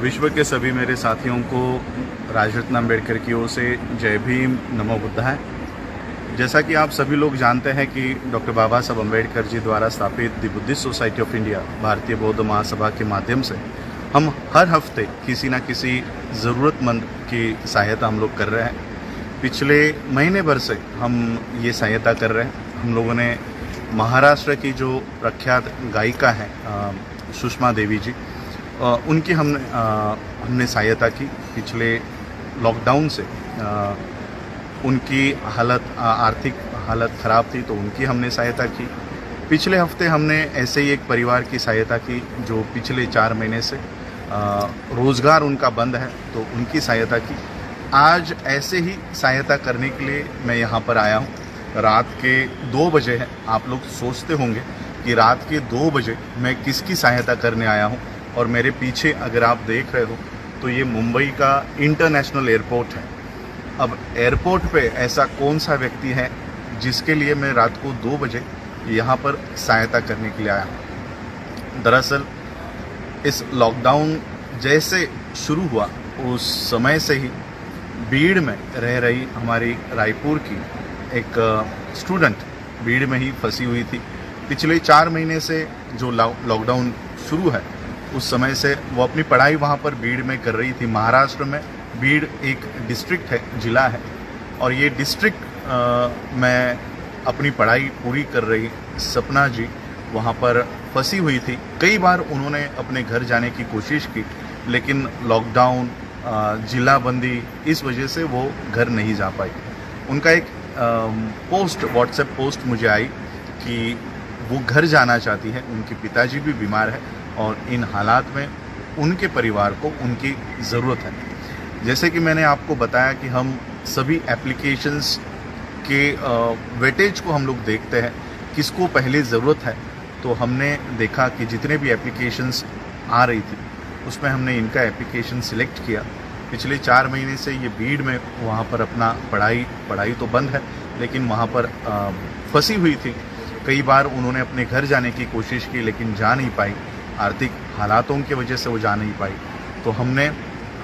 विश्व के सभी मेरे साथियों को राजरत्न अम्बेडकर की ओर से जय भीम, नमो बुद्धाय। जैसा कि आप सभी लोग जानते हैं कि डॉक्टर बाबा साहब अम्बेडकर जी द्वारा स्थापित the Buddhist society of India भारतीय बौद्ध महासभा के माध्यम से हम हर हफ्ते किसी न किसी ज़रूरतमंद की सहायता हम लोग कर रहे हैं। पिछले महीने भर से हम ये सहायता कर रहे हैं। हम लोगों ने महाराष्ट्र की जो प्रख्यात गायिका हैं सुषमा देवी जी, उनकी हमने सहायता की। पिछले लॉकडाउन से उनकी आर्थिक हालत ख़राब थी तो उनकी हमने सहायता की। पिछले हफ्ते हमने ऐसे ही एक परिवार की सहायता की जो पिछले 4 महीने से रोज़गार उनका बंद है, तो उनकी सहायता की। आज ऐसे ही सहायता करने के लिए मैं यहाँ पर आया हूँ। रात के 2 बजे है। आप लोग सोचते होंगे कि रात के 2 बजे मैं किसकी सहायता करने आया हूँ, और मेरे पीछे अगर आप देख रहे हो तो ये मुंबई का इंटरनेशनल एयरपोर्ट है। अब एयरपोर्ट पे ऐसा कौन सा व्यक्ति है जिसके लिए मैं रात को 2 बजे यहाँ पर सहायता करने के लिए आया हूँ। दरअसल इस लॉकडाउन जैसे शुरू हुआ उस समय से ही भीड़ में रह रही हमारी रायपुर की एक स्टूडेंट भीड़ में ही फंसी हुई थी। पिछले 4 महीने से जो लॉकडाउन शुरू है उस समय से वो अपनी पढ़ाई वहाँ पर भीड़ में कर रही थी। महाराष्ट्र में भीड़ एक डिस्ट्रिक्ट है, ज़िला है, और ये डिस्ट्रिक्ट में अपनी पढ़ाई पूरी कर रही सपना जी वहाँ पर फंसी हुई थी। कई बार उन्होंने अपने घर जाने की कोशिश की, लेकिन लॉकडाउन, ज़िलाबंदी, इस वजह से वो घर नहीं जा पाई। उनका एक व्हाट्सएप पोस्ट मुझे आई कि वो घर जाना चाहती है। उनके पिताजी भी बीमार है और इन हालात में उनके परिवार को उनकी ज़रूरत है। जैसे कि मैंने आपको बताया कि हम सभी एप्लीकेशंस के वेटेज को हम लोग देखते हैं, किसको पहले ज़रूरत है। तो हमने देखा कि जितने भी एप्लीकेशंस आ रही थी उसमें हमने इनका एप्लीकेशन सिलेक्ट किया। पिछले 4 महीने से ये भीड़ में वहाँ पर अपना पढ़ाई तो बंद है, लेकिन वहाँ पर फंसी हुई थी। कई बार उन्होंने अपने घर जाने की कोशिश की लेकिन जा नहीं पाई, आर्थिक हालातों की वजह से वो जा नहीं पाई। तो हमने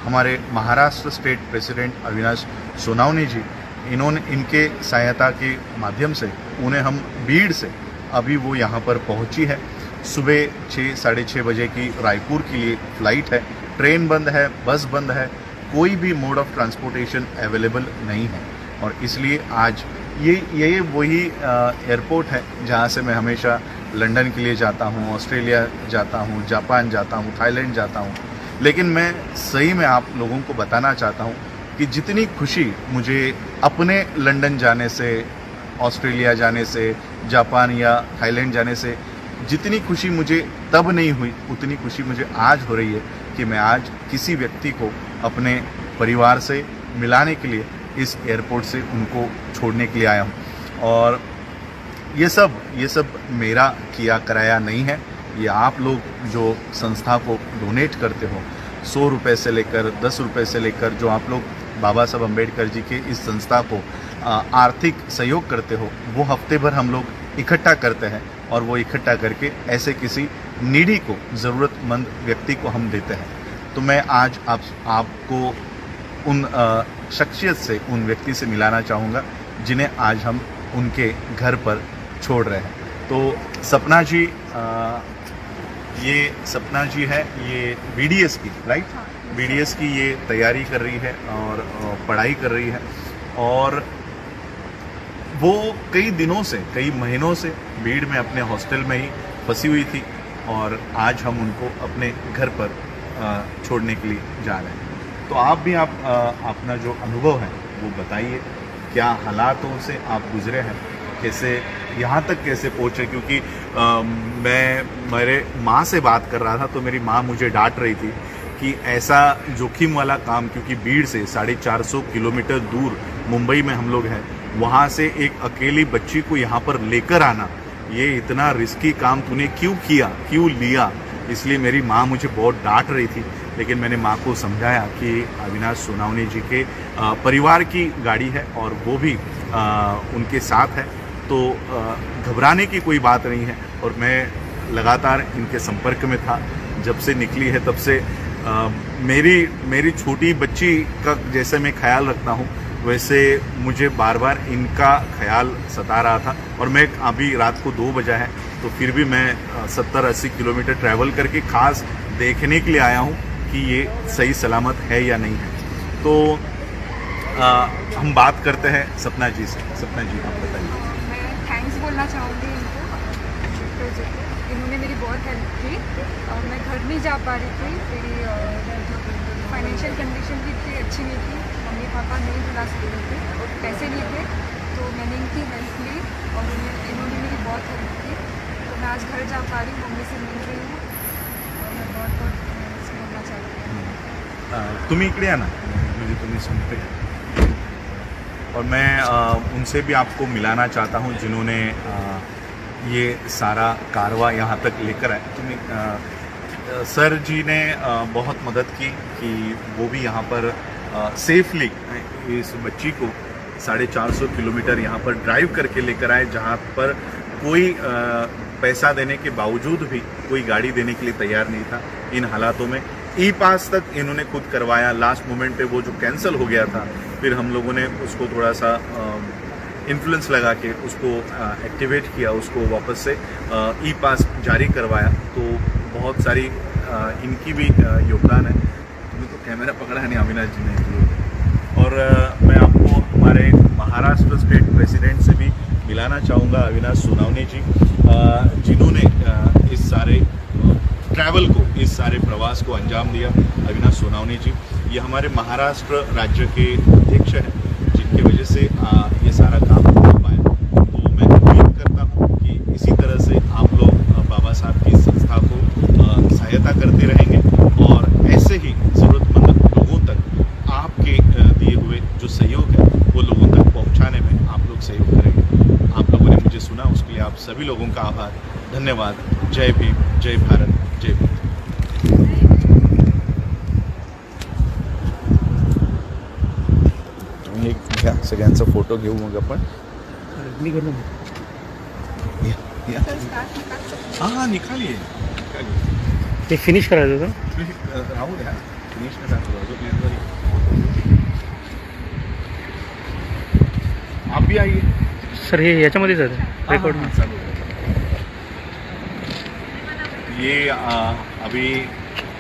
हमारे महाराष्ट्र स्टेट प्रेसिडेंट अविनाश सोनावने जी, इनके सहायता के माध्यम से उन्हें हम भीड़ से अभी वो यहाँ पर पहुँची है। सुबह 6 साढ़े 6 बजे की रायपुर के लिए फ़्लाइट है। ट्रेन बंद है, बस बंद है, कोई भी मोड ऑफ ट्रांसपोर्टेशन अवेलेबल नहीं है। और इसलिए आज ये वही एयरपोर्ट है जहाँ से मैं हमेशा लंदन के लिए जाता हूँ, ऑस्ट्रेलिया जाता हूँ, जापान जाता हूँ, थाईलैंड जाता हूँ। लेकिन मैं सही में आप लोगों को बताना चाहता हूँ कि जितनी खुशी मुझे अपने लंदन जाने से, ऑस्ट्रेलिया जाने से, जापान या थाईलैंड जाने से जितनी खुशी मुझे तब नहीं हुई, उतनी खुशी मुझे आज हो रही है कि मैं आज किसी व्यक्ति को अपने परिवार से मिलाने के लिए इस एयरपोर्ट से उनको छोड़ने के लिए आया हूँ। और ये सब मेरा किया कराया नहीं है। ये आप लोग जो संस्था को डोनेट करते हो, 100 रुपये से लेकर 10 रुपये से लेकर, जो आप लोग बाबा साहब अम्बेडकर जी के इस संस्था को आर्थिक सहयोग करते हो, वो हफ्ते भर हम लोग इकट्ठा करते हैं और वो इकट्ठा करके ऐसे किसी नीडी को, ज़रूरतमंद व्यक्ति को हम देते हैं। तो मैं आज आपको उन शख्सियत से, उन व्यक्ति से मिलाना चाहूँगा जिन्हें आज हम उनके घर पर छोड़ रहे हैं। तो सपना जी, ये सपना जी है, ये BDS की, राइट, BDS की ये तैयारी कर रही है और पढ़ाई कर रही है। और वो कई दिनों से, कई महीनों से भीड़ में अपने हॉस्टल में ही फंसी हुई थी, और आज हम उनको अपने घर पर छोड़ने के लिए जा रहे हैं। तो आप भी अपना जो अनुभव है वो बताइए, क्या हालातों से आप गुजरे हैं, कैसे यहाँ तक कैसे पहुँचे। क्योंकि मेरे माँ से बात कर रहा था तो मेरी माँ मुझे डांट रही थी कि ऐसा जोखिम वाला काम, क्योंकि भीड़ से 450 किलोमीटर दूर मुंबई में हम लोग हैं, वहाँ से एक अकेली बच्ची को यहाँ पर लेकर आना, ये इतना रिस्की काम तूने क्यों किया, क्यों लिया। इसलिए मेरी माँ मुझे बहुत डांट रही थी। लेकिन मैंने माँ को समझाया कि अविनाश सोनावने जी के परिवार की गाड़ी है और वो भी उनके साथ है, तो घबराने की कोई बात नहीं है। और मैं लगातार इनके संपर्क में था, जब से निकली है तब से मेरी छोटी बच्ची का जैसे मैं ख्याल रखता हूँ, वैसे मुझे बार बार इनका ख्याल सता रहा था। और मैं अभी रात को 2 बजा है, तो फिर भी मैं 70-80 किलोमीटर ट्रैवल करके खास देखने के लिए आया हूँ कि ये सही सलामत है या नहीं है। तो हम बात करते हैं सपना जी से। सपना जी, आप बताइए। मैं थैंक्स बोलना चाहूँगी इनको, डॉक्टर जी को। इन्होंने मेरी बहुत हेल्प की। मैं घर नहीं जा पा रही थी, मेरी फाइनेंशियल कंडीशन भी इतनी अच्छी नहीं थी, मम्मी पापा नहीं बुला सकते थे, पैसे नहीं थे, तो मैंने इनकी हेल्प ली और इन्होंने मेरी बहुत हेल्प की। तो मैं आज घर जा पा रही हूँ, मम्मी से मिल रही हूँ और मैं बहुत बहुत थैंक्स बोलना चाहती हूँ। तुम्ही इकडे या ना, म्हणजे तुम्ही सुनते। और मैं उनसे भी आपको मिलाना चाहता हूँ जिन्होंने ये सारा कारवा यहाँ तक लेकर आए। तुम्हें सर जी ने बहुत मदद की कि वो भी यहाँ पर सेफली इस बच्ची को 450 किलोमीटर यहाँ पर ड्राइव करके लेकर आए, जहाँ पर कोई पैसा देने के बावजूद भी कोई गाड़ी देने के लिए तैयार नहीं था। इन हालातों में ई पास तक इन्होंने खुद करवाया। लास्ट मोमेंट पे वो जो कैंसिल हो गया था, फिर हम लोगों ने उसको थोड़ा सा इन्फ्लुएंस लगा के उसको एक्टिवेट किया, उसको वापस से ई पास जारी करवाया। तो बहुत सारी इनकी भी योगदान है। तुम्हें तो कैमरा पकड़ा है नहीं, अविनाश जी ने। और मैं आपको हमारे महाराष्ट्र स्टेट प्रेसिडेंट से भी मिलाना चाहूँगा, अविनाश सोनावने जी, जिन्होंने इस सारे ट्रैवल को, इस सारे प्रवास को अंजाम दिया। अविनाश सोनावने जी ये हमारे महाराष्ट्र राज्य के अध्यक्ष हैं, जिनकी वजह से ये सारा काम हो पाया। तो मैं उम्मीद करता हूँ कि इसी तरह से आप लोग बाबा साहब की संस्था को सहायता करते रहेंगे और ऐसे ही ज़रूरतमंद लोगों तक आपके दिए हुए जो सहयोग है वो लोगों तक पहुँचाने में आप लोग सहयोग करेंगे। आप लोगों ने मुझे सुना, उसके लिए आप सभी लोगों का आभार, धन्यवाद। जय भीम, जय भारत, जय भीम। एक घ्या सगळ्यांचा फोटो घेऊ मग आपण। हाँ निकालिए, ते फिनिश करायचं होतं। राहू द्या, फिनिश नका करू, आप भी आइए सर, हे याच्यामध्येच आहे रेकॉर्ड में। चालू है। ये अभी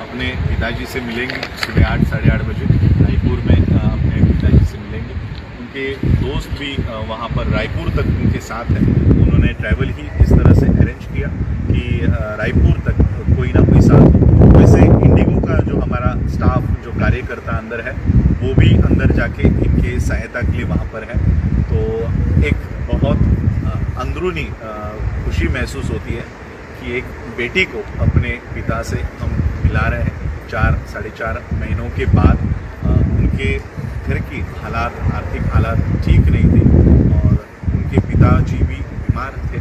अपने पिताजी से मिलेंगे सुबह 8 साढ़े 8 बजे रायपुर में। अपने पिताजी से मिलेंगे। उनके दोस्त भी वहाँ पर रायपुर तक उनके साथ हैं। उन्होंने ट्रैवल ही इस तरह से अरेंज किया कि रायपुर तक कोई ना कोई साथ हो। वैसे इंडिगो का जो हमारा स्टाफ, जो कार्यकर्ता अंदर है, वो भी अंदर जाके इनके सहायता के लिए वहाँ पर है। तो एक बहुत अंदरूनी खुशी महसूस होती है कि एक बेटी को अपने पिता से हम मिला रहे हैं 4-4.5 महीनों के बाद। उनके घर की हालात, आर्थिक हालात ठीक नहीं थी और उनके पिताजी भी बीमार थे।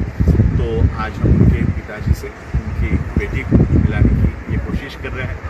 तो आज हम उनके पिताजी से उनकी बेटी को मिलाने की ये कोशिश कर रहे हैं।